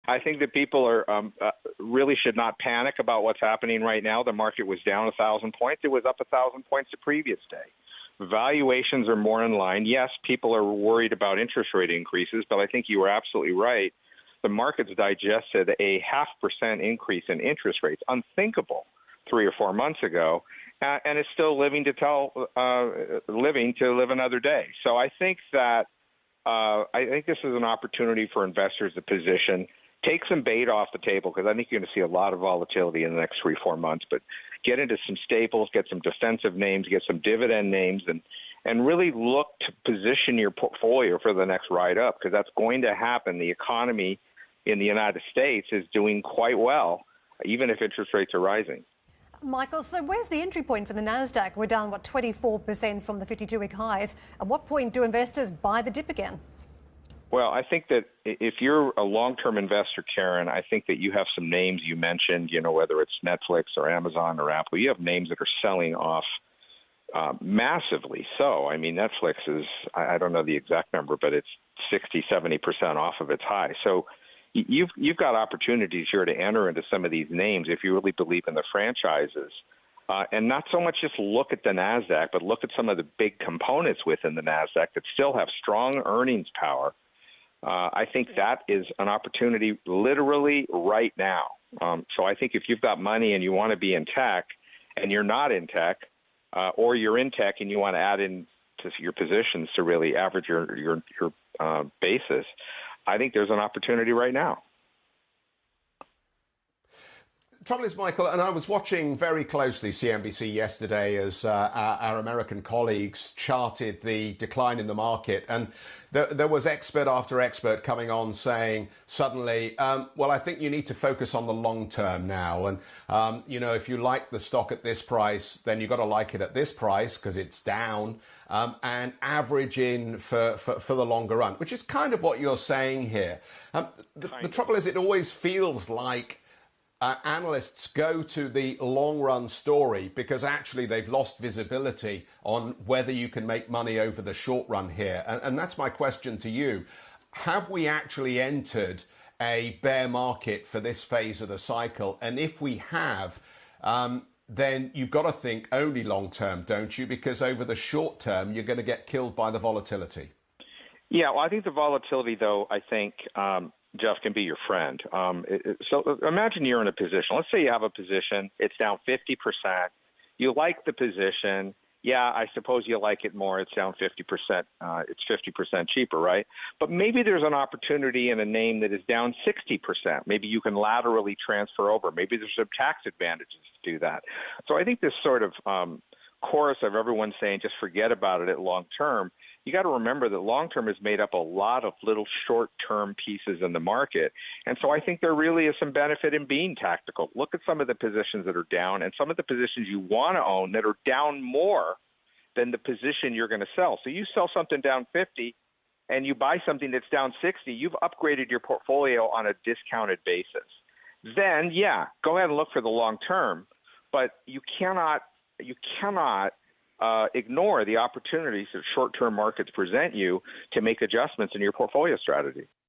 I think that people are really should not panic about what's happening right now. The market was down 1,000 points. It was up 1,000 points the previous day. Valuations are more in line. Yes, people are worried about interest rate increases, but I think you were absolutely right. The markets digested a 0.5% increase in interest rates, unthinkable 3 or 4 months ago, and it's still living to live another day. So I think that this is an opportunity for investors to position, take some bait off the table, because I think you're going to see a lot of volatility in the next 3 or 4 months, but get into some staples, get some defensive names, get some dividend names, and really look to position your portfolio for the next ride up, because that's going to happen. The economy in the United States is doing quite well, even if interest rates are rising. Michael, so where's the entry point for the NASDAQ? We're down, 24% from the 52-week highs. At what point do investors buy the dip again? Well, I think that if you're a long-term investor, Karen, I think that you have some names you mentioned, whether it's Netflix or Amazon or Apple. You have names that are selling off massively. So, I mean, Netflix is, I don't know the exact number, but it's 60-70% off of its high. So you've got opportunities here to enter into some of these names if you really believe in the franchises. And not so much just look at the NASDAQ, but look at some of the big components within the NASDAQ that still have strong earnings power. I think that is an opportunity literally right now. So I think if you've got money and you want to be in tech and you're not in tech, or you're in tech and you want to add in to your positions to really average your basis, I think there's an opportunity right now. Trouble is, Michael, and I was watching very closely CNBC yesterday as our American colleagues charted the decline in the market, and there was expert after expert coming on saying suddenly, well, I think you need to focus on the long term now, and if you like the stock at this price, then you've got to like it at this price because it's down, and average in for the longer run, which is kind of what you're saying here. The trouble is, it always feels like analysts go to the long-run story because actually they've lost visibility on whether you can make money over the short run here. And that's my question to you. Have we actually entered a bear market for this phase of the cycle? And if we have, then you've got to think only long-term, don't you? Because over the short term, you're going to get killed by the volatility. Yeah, well, I think the volatility, though, Jeff, can be your friend. So imagine you're in a position. Let's say you have a position. It's down 50%. You like the position. Yeah, I suppose you like it more. It's down 50%. It's 50% cheaper, right? But maybe there's an opportunity in a name that is down 60%. Maybe you can laterally transfer over. Maybe there's some tax advantages to do that. So I think this sort of chorus of everyone saying just forget about it at long term, you got to remember that long term is made up a lot of little short term pieces in the market. And so I think there really is some benefit in being tactical. Look at some of the positions that are down and some of the positions you want to own that are down more than the position you're going to sell. So you sell something down 50 and you buy something that's down 60, you've upgraded your portfolio on a discounted basis. Then, yeah, go ahead and look for the long term, but you cannot ignore the opportunities that short-term markets present you to make adjustments in your portfolio strategy.